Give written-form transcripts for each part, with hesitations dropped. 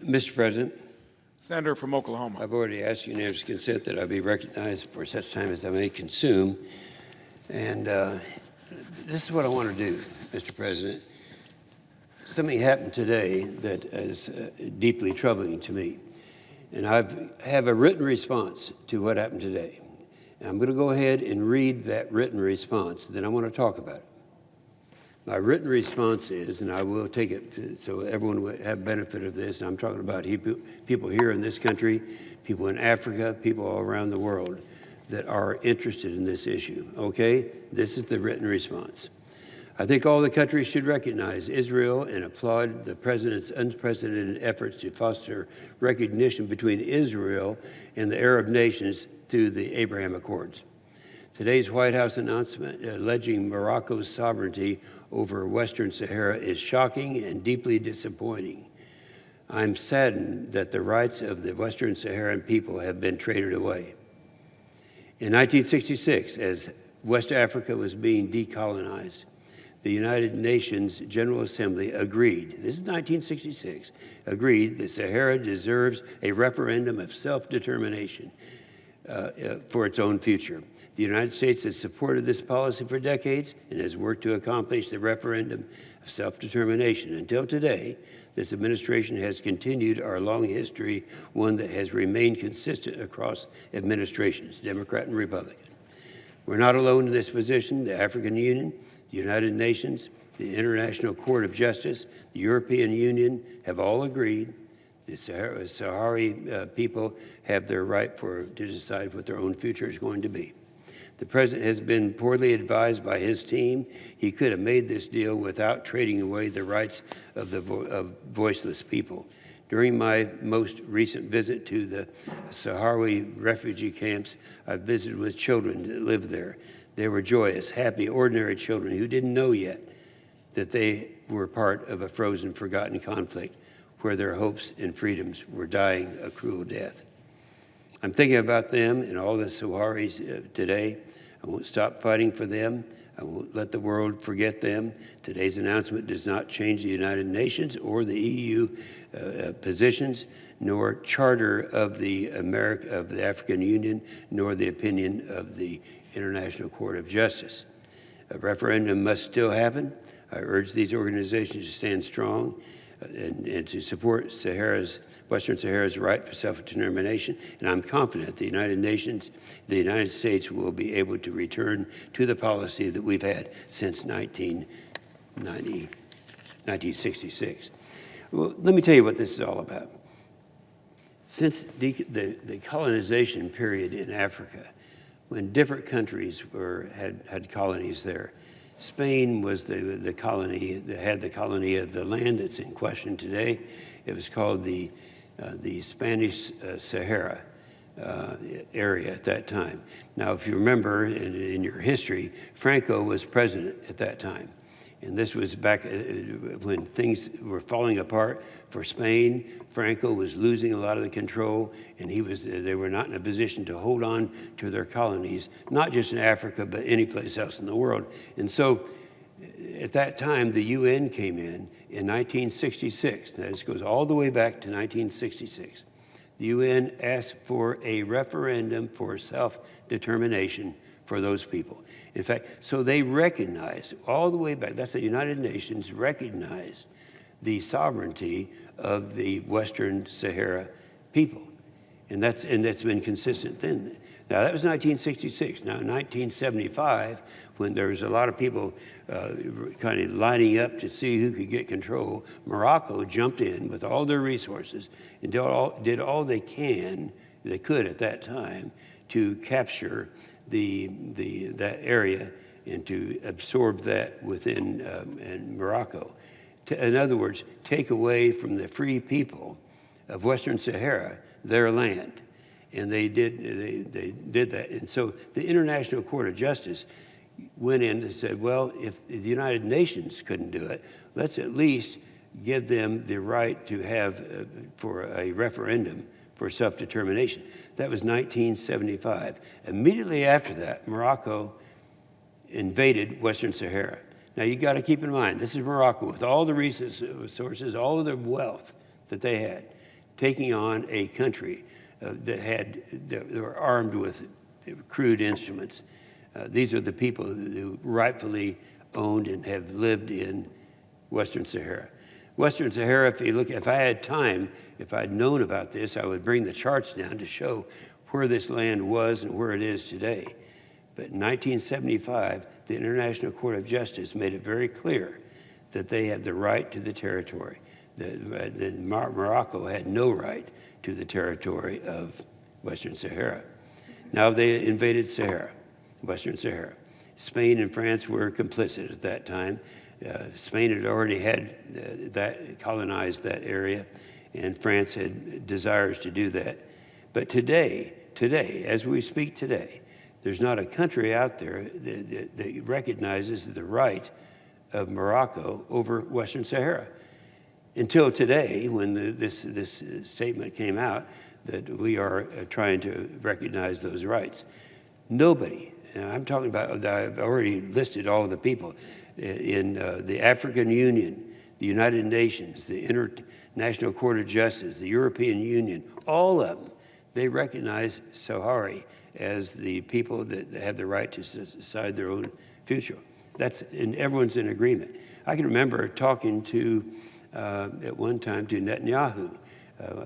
Mr. President, Senator from Oklahoma. I've already asked unanimous consent that I be recognized for such time as I may consume. And this is what I want to do, Mr. President. Something happened today that is deeply troubling to me. And I have a written response to what happened today. And I'm going to go ahead and read that written response, then I want to talk about it. My written response is, and I will take it so everyone will have benefit of this, and I'm talking about people here in this country, people in Africa, people all around the world that are interested in this issue, okay? This is the written response. I think all the countries should recognize Israel and applaud the President's unprecedented efforts to foster recognition between Israel and the Arab nations through the Abraham Accords. Today's White House announcement alleging Morocco's sovereignty over Western Sahara is shocking and deeply disappointing. I'm saddened that the rights of the Western Saharan people have been traded away. In 1966, as West Africa was being decolonized, the United Nations General Assembly agreed, this is 1966, agreed that Sahara deserves a referendum of self-determination for its own future. The United States has supported this policy for decades and has worked to accomplish the referendum of self-determination. Until today, this administration has continued our long history, one that has remained consistent across administrations, Democrat and Republican. We're not alone in this position. The African Union, the United Nations, the International Court of Justice, the European Union have all agreed the Sahrawi people have their right to decide what their own future is going to be. The President has been poorly advised by his team. He could have made this deal without trading away the rights of the voiceless people. During my most recent visit to the Sahrawi refugee camps, I visited with children that lived there. They were joyous, happy, ordinary children who didn't know yet that they were part of a frozen, forgotten conflict where their hopes and freedoms were dying a cruel death. I'm thinking about them and all the Sahrawis today. I won't stop fighting for them. I won't let the world forget them. Today's announcement does not change the United Nations or the EU positions, nor charter of the African Union, nor the opinion of the International Court of Justice. A referendum must still happen. I urge these organizations to stand strong and to support Western Sahara's right for self-determination, and I'm confident the United Nations, the United States will be able to return to the policy that we've had since 1966. Well, let me tell you what this is all about. Since the colonization period in Africa, when different countries had colonies there, Spain was the colony that had the colony of the land that's in question today. It was called the Spanish Sahara area at that time. Now, if you remember in your history, Franco was president at that time. And this was back when things were falling apart for Spain. Franco was losing a lot of the control, and they were not in a position to hold on to their colonies, not just in Africa, but any place else in the world. And so at that time, the UN came in 1966. Now, this goes all the way back to 1966. The UN asked for a referendum for self-determination for those people. In fact, so they recognized all the way back, that's the United Nations recognized the sovereignty of the Western Sahara people. And that's been consistent then. Now, that was 1966. Now, in 1975, when there was a lot of people kind of lining up to see who could get control, Morocco jumped in with all their resources and did all they could at that time to capture that area and to absorb that within in Morocco. In other words, take away from the free people of Western Sahara their land. And they did that. And so the International Court of Justice went in and said, well, if the United Nations couldn't do it, let's at least give them the right to have for a referendum for self-determination. That was 1975. Immediately after that, Morocco invaded Western Sahara. Now, you got to keep in mind, this is Morocco with all the resources, all of the wealth that they had. taking on a country that were armed with crude instruments. These are the people who rightfully owned and have lived in Western Sahara. Western Sahara, if I had time, if I'd known about this, I would bring the charts down to show where this land was and where it is today. But in 1975, the International Court of Justice made it very clear that they had the right to the territory. That Morocco had no right to the territory of Western Sahara. Now they invaded Sahara, Western Sahara. Spain and France were complicit at that time. Spain had already colonized that area, and France had desires to do that. But today, as we speak today, there's not a country out there that recognizes the right of Morocco over Western Sahara. Until today, when this statement came out, that we are trying to recognize those rights. Nobody, and I'm talking about, I've already listed all of the people, in the African Union, the United Nations, the International Court of Justice, the European Union, all of them, they recognize Sahara as the people that have the right to decide their own future. And everyone's in agreement. I can remember talking to, at one time, to Netanyahu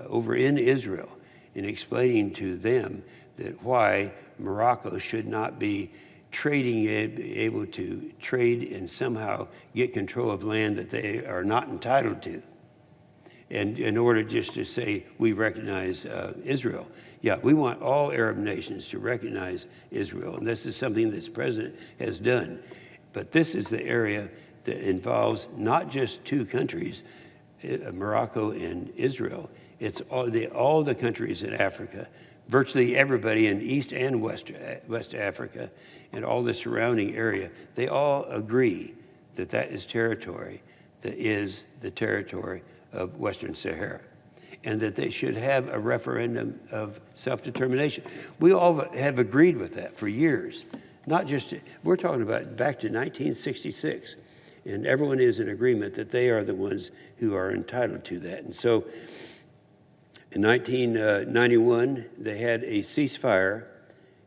over in Israel and explaining to them that why Morocco should not be able to trade and somehow get control of land that they are not entitled to. And in order just to say, we recognize Israel. Yeah, we want all Arab nations to recognize Israel, and this is something this president has done. But this is the area that involves not just two countries, Morocco and Israel. It's all the countries in Africa, virtually everybody in East and West Africa, and all the surrounding area. They all agree that that is territory that is the territory of Western Sahara, and that they should have a referendum of self-determination. We all have agreed with that for years. Not just, we're talking about back to 1966, and everyone is in agreement that they are the ones who are entitled to that. And so in 1991, they had a ceasefire,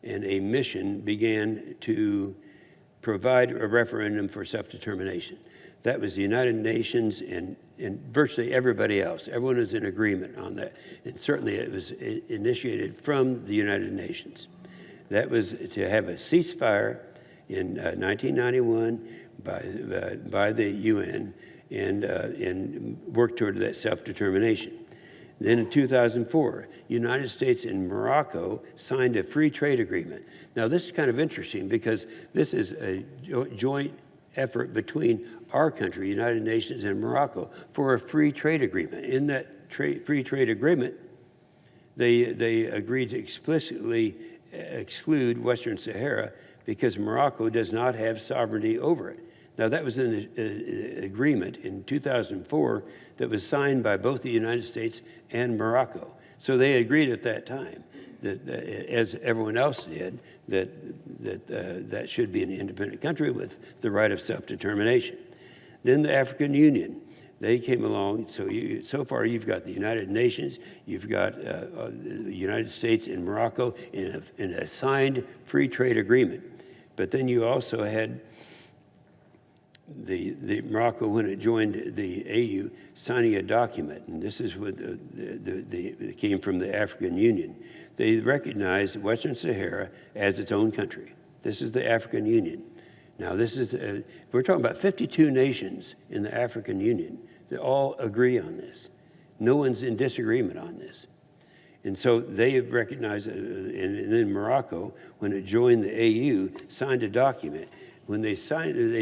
and a mission began to provide a referendum for self-determination. That was the United Nations and virtually everybody else. Everyone was in agreement on that. And certainly it was initiated from the United Nations. That was to have a ceasefire in 1991 by the UN and work toward that self-determination. Then in 2004, United States and Morocco signed a free trade agreement. Now this is kind of interesting because this is a joint effort between our country, United Nations, and Morocco for a free trade agreement. In that free trade agreement, they agreed to explicitly exclude Western Sahara because Morocco does not have sovereignty over it. Now that was an agreement in 2004 that was signed by both the United States and Morocco. So they agreed at that time that, as everyone else did, that should be an independent country with the right of self-determination. Then the African Union, they came along. So far you've got the United Nations, you've got the United States and Morocco in a signed free trade agreement. But then you also had the Morocco, when it joined the AU, signing a document, and this is what it came from the African Union. They recognized Western Sahara as its own country. This is the African Union. Now we're talking about 52 nations in the African Union that all agree on this. No one's in disagreement on this. And so they recognized, and then Morocco, when it joined the AU, signed a document. When they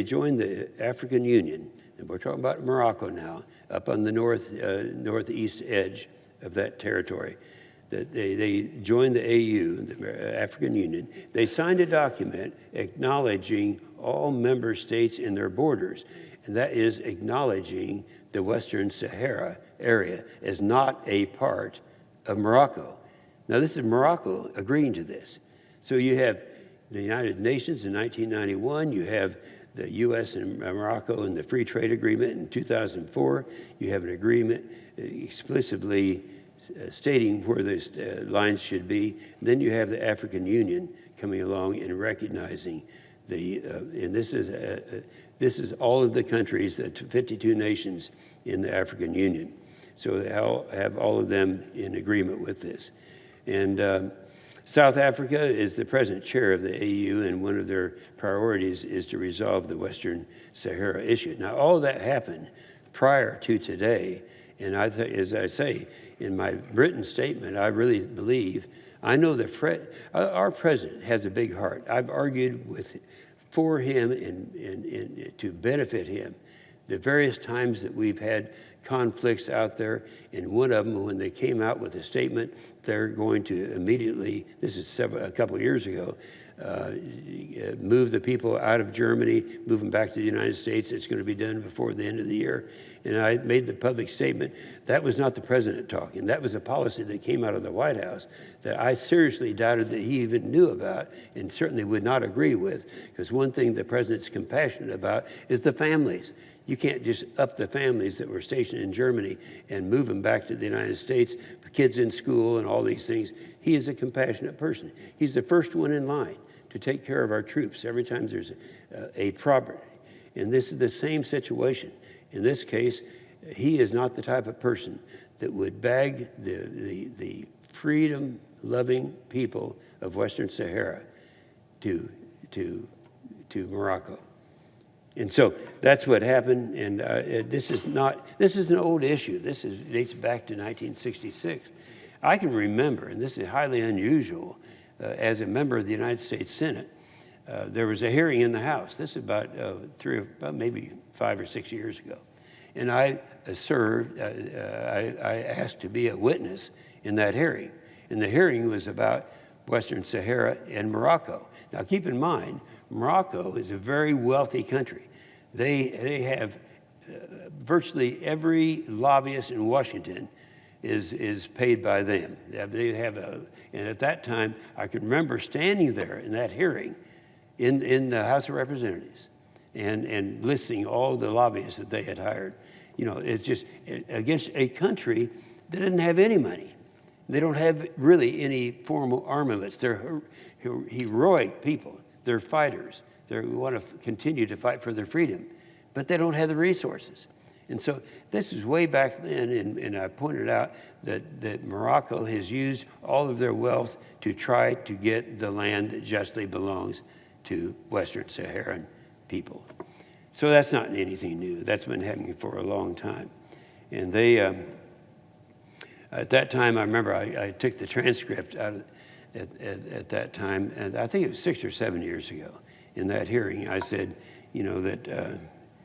joined the African Union, and we're talking about Morocco now, up on the northeast edge of that territory, that they joined the AU, the African Union. They signed a document acknowledging all member states and their borders, and that is acknowledging the Western Sahara area as not a part of Morocco. Now this is Morocco agreeing to this. So you have the United Nations in 1991, you have the U.S. and Morocco in the Free Trade Agreement in 2004. You have an agreement explicitly stating where those lines should be. Then you have the African Union coming along and recognizing and this is all of the countries, the 52 nations in the African Union. So they have all of them in agreement with this. And South Africa is the present chair of the AU, and one of their priorities is to resolve the Western Sahara issue. Now, all of that happened prior to today, and as I say in my written statement, I really believe, I know that our president has a big heart. I've argued for him and to benefit him the various times that we've had conflicts out there. And one of them, when they came out with a statement, they're going to immediately, this is a couple of years ago, move the people out of Germany, move them back to the United States. It's going to be done before the end of the year. And I made the public statement. That was not the president talking. That was a policy that came out of the White House that I seriously doubted that he even knew about and certainly would not agree with, because one thing the president's compassionate about is the families. You can't just up the families that were stationed in Germany and move them back to the United States, the kids in school and all these things. He is a compassionate person. He's the first one in line to take care of our troops every time there's a problem. And this is the same situation. In this case, he is not the type of person that would bag the freedom-loving people of Western Sahara to Morocco. And so that's what happened, and this is an old issue. This dates back to 1966. I can remember, and this is highly unusual, as a member of the United States Senate, there was a hearing in the House. This is about maybe 5 or 6 years ago. And I I asked to be a witness in that hearing. And the hearing was about Western Sahara and Morocco. Now keep in mind, Morocco is a very wealthy country. They have virtually every lobbyist in Washington is paid by them. They have and at that time, I can remember standing there in that hearing in the House of Representatives and listing all the lobbyists that they had hired. You know, it's just against a country that didn't have any money. They don't have really any formal armaments. They're heroic people. They're fighters. They want to continue to fight for their freedom, but they don't have the resources. And so this is way back then, and I pointed out that Morocco has used all of their wealth to try to get the land that justly belongs to Western Saharan people. So that's not anything new. That's been happening for a long time. And they, at that time, I remember I took the transcript out at that time, and I think it was 6 or 7 years ago. In that hearing, I said, you know, that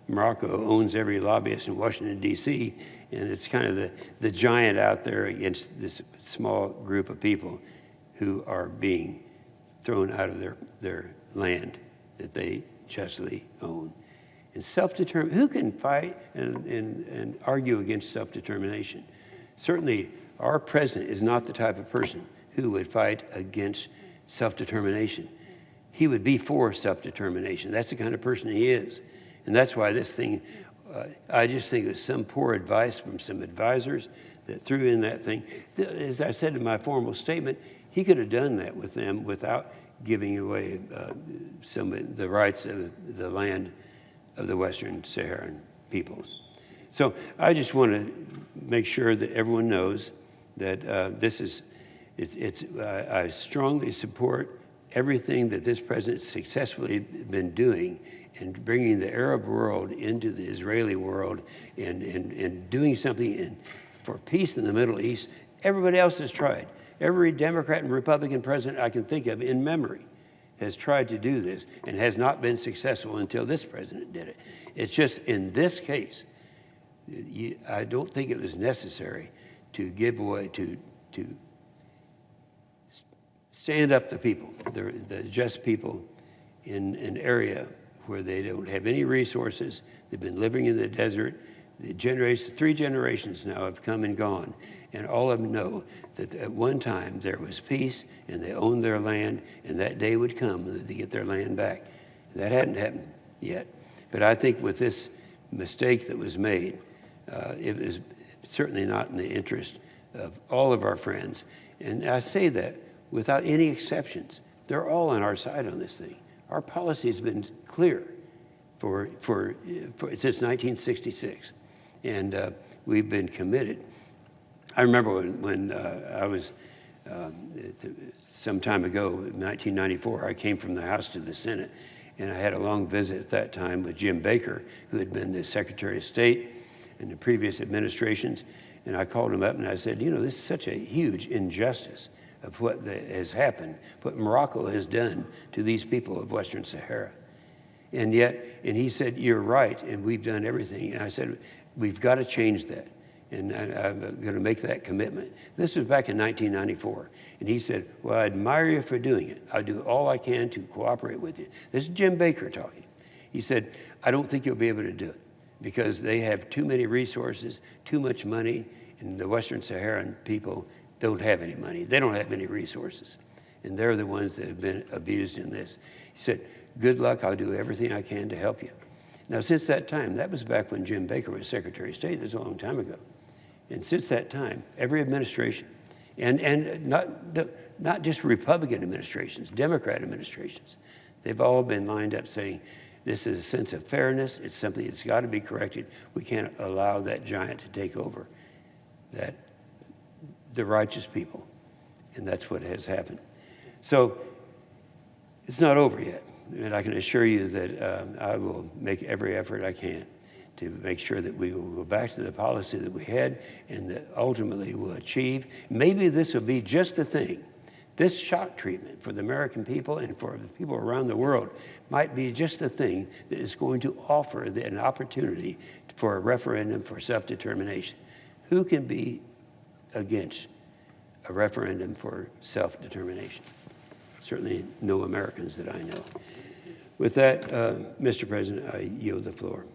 Morocco owns every lobbyist in Washington, D.C., and it's kind of the giant out there against this small group of people who are being thrown out of their land that they justly own. And self-determination, who can fight and argue against self-determination? Certainly, our president is not the type of person who would fight against self-determination. He would be for self-determination. That's the kind of person he is. And that's why this thing, I just think it was some poor advice from some advisors that threw in that thing. As I said in my formal statement, he could have done that with them without giving away the rights of the land of the Western Saharan peoples. So I just want to make sure that everyone knows that I strongly support everything that this president's successfully been doing in bringing the Arab world into the Israeli world and doing something for peace in the Middle East. Everybody else has tried. Every Democrat and Republican president I can think of in memory has tried to do this and has not been successful until this president did it. It's just in this case, I don't think it was necessary to give away, to stand up the people, the just people in an area where they don't have any resources. They've been living in the desert. Three generations now have come and gone, and all of them know that at one time there was peace and they owned their land, and that day would come to get their land back. That hadn't happened yet. But I think with this mistake that was made, it was certainly not in the interest of all of our friends. And I say that without any exceptions. They're all on our side on this thing. Our policy has been clear since 1966, and we've been committed. I remember when I was, some time ago, in 1994, I came from the House to the Senate, and I had a long visit at that time with Jim Baker, who had been the Secretary of State in the previous administrations, and I called him up and I said, you know, this is such a huge injustice of what has happened, what Morocco has done to these people of Western Sahara. And he said, you're right, and we've done everything. And I said, we've got to change that, and I'm going to make that commitment. This was back in 1994. And he said, well, I admire you for doing it. I'll do all I can to cooperate with you. This is Jim Baker talking. He said, I don't think you'll be able to do it because they have too many resources, too much money, and the Western Saharan people don't have any money. They don't have any resources, and they're the ones that have been abused in this. He said, good luck. I'll do everything I can to help you. Now, since that time, that was back when Jim Baker was Secretary of State. That was a long time ago. And since that time, every administration, and not just Republican administrations, Democrat administrations, they've all been lined up saying, this is a sense of fairness. It's something that's got to be corrected. We can't allow that giant to take over the righteous people. And that's what has happened. So it's not over yet. And I can assure you that I will make every effort I can to make sure that we will go back to the policy that we had and that ultimately we'll achieve. Maybe this will be just the thing. This shock treatment for the American people and for the people around the world might be just the thing that is going to offer an opportunity for a referendum for self-determination. Who can be against a referendum for self-determination? Certainly no Americans that I know. With that, Mr. President, I yield the floor.